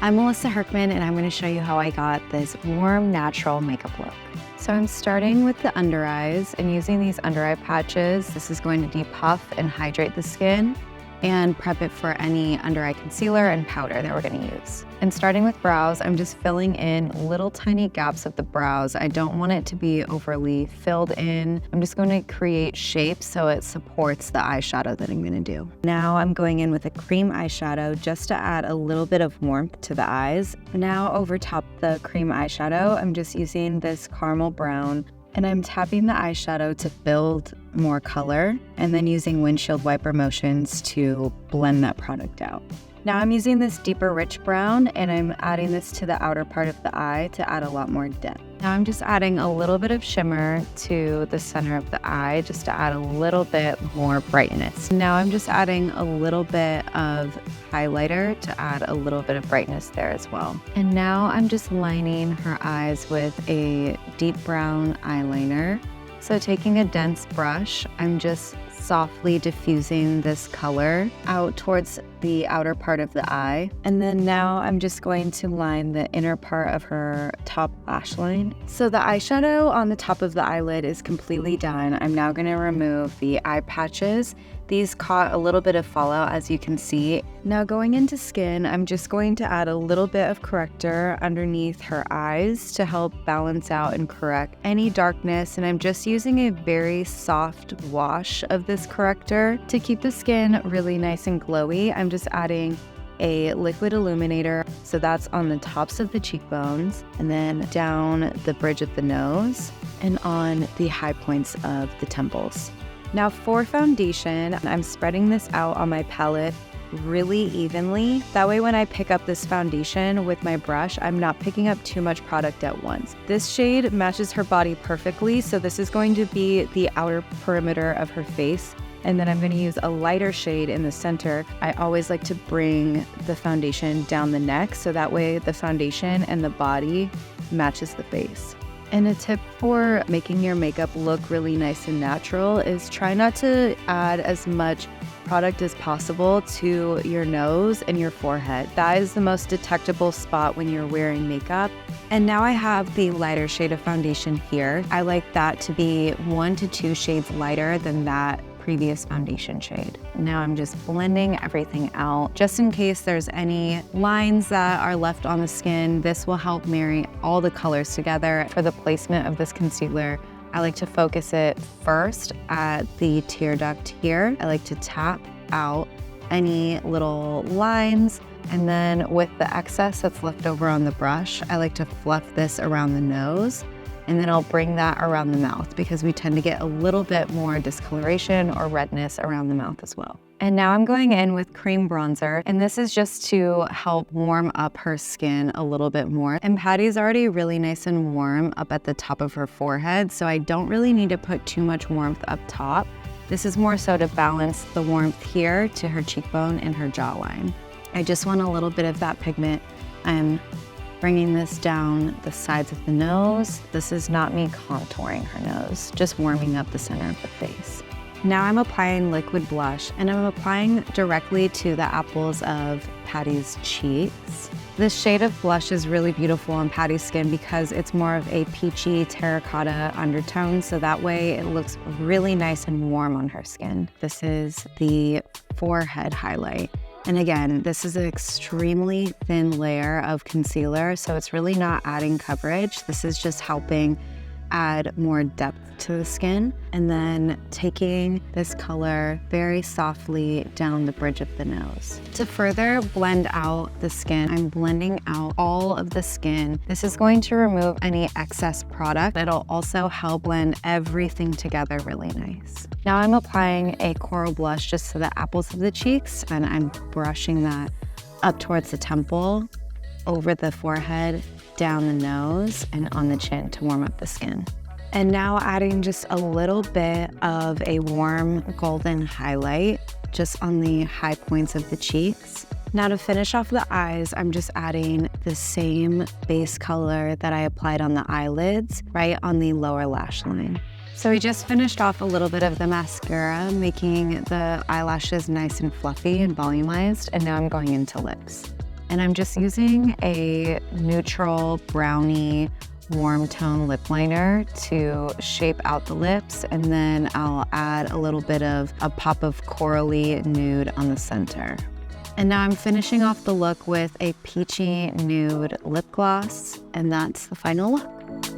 I'm Melissa Herkman, and I'm going to show you how I got this warm, natural makeup look. So I'm starting with the under eyes and using these under eye patches. This is going to depuff and hydrate the skin and prep it for any under eye concealer and powder that we're going to use. And starting with brows, I'm just filling in little tiny gaps of the brows. I don't want it to be overly filled in. I'm just going to create shapes so it supports the eyeshadow that I'm going to do. Now I'm going in with a cream eyeshadow just to add a little bit of warmth to the eyes. Now over top the cream eyeshadow, I'm just using this caramel brown, and I'm tapping the eyeshadow to build more color and then using windshield wiper motions to blend that product out. Now I'm using this deeper rich brown and I'm adding this to the outer part of the eye to add a lot more depth. Now I'm just adding a little bit of shimmer to the center of the eye just to add a little bit more brightness. Now I'm just adding a little bit of highlighter to add a little bit of brightness there as well. And now I'm just lining her eyes with a deep brown eyeliner. So taking a dense brush, I'm just softly diffusing this color out towards the outer part of the eye. And then now I'm just going to line the inner part of her top lash line. So the eyeshadow on the top of the eyelid is completely done. I'm now going to remove the eye patches. These caught a little bit of fallout, as you can see. Now going into skin, I'm just going to add a little bit of corrector underneath her eyes to help balance out and correct any darkness. And I'm just using a very soft wash of this corrector to keep the skin really nice and glowy. I'm just adding a liquid illuminator. So that's on the tops of the cheekbones and then down the bridge of the nose and on the high points of the temples. Now for foundation, I'm spreading this out on my palette really evenly. That way when I pick up this foundation with my brush, I'm not picking up too much product at once. This shade matches her body perfectly, so this is going to be the outer perimeter of her face. And then I'm going to use a lighter shade in the center. I always like to bring the foundation down the neck, so that way the foundation and the body matches the face. And a tip for making your makeup look really nice and natural is try not to add as much product as possible to your nose and your forehead. That is the most detectable spot when you're wearing makeup. And now I have the lighter shade of foundation here. I like that to be 1 to 2 shades lighter than that previous foundation shade. Now I'm just blending everything out. Just in case there's any lines that are left on the skin, this will help marry all the colors together. For the placement of this concealer, I like to focus it first at the tear duct here. I like to tap out any little lines, and then with the excess that's left over on the brush, I like to fluff this around the nose. And then I'll bring that around the mouth because we tend to get a little bit more discoloration or redness around the mouth as well. And now I'm going in with cream bronzer, and this is just to help warm up her skin a little bit more. And Patty's already really nice and warm up at the top of her forehead, so I don't really need to put too much warmth up top. This is more so to balance the warmth here to her cheekbone and her jawline. I just want a little bit of that pigment. I'm bringing this down the sides of the nose. This is not me contouring her nose, just warming up the center of the face. Now I'm applying liquid blush, and I'm applying directly to the apples of Patty's cheeks. This shade of blush is really beautiful on Patty's skin because it's more of a peachy terracotta undertone, so that way it looks really nice and warm on her skin. This is the forehead highlight. And again, this is an extremely thin layer of concealer, so it's really not adding coverage. This is just helping add more depth to the skin. And then taking this color very softly down the bridge of the nose. To further blend out the skin, I'm blending out all of the skin. This is going to remove any excess product. It'll also help blend everything together really nice. Now I'm applying a coral blush just to the apples of the cheeks, and I'm brushing that up towards the temple, over the forehead, down the nose, and on the chin to warm up the skin. And now adding just a little bit of a warm golden highlight just on the high points of the cheeks. Now to finish off the eyes, I'm just adding the same base color that I applied on the eyelids, right on the lower lash line. So we just finished off a little bit of the mascara, making the eyelashes nice and fluffy and volumized, and now I'm going into lips. And I'm just using a neutral brownie warm tone lip liner to shape out the lips, and then I'll add a little bit of a pop of corally nude on the center. And now I'm finishing off the look with a peachy nude lip gloss, and that's the final look.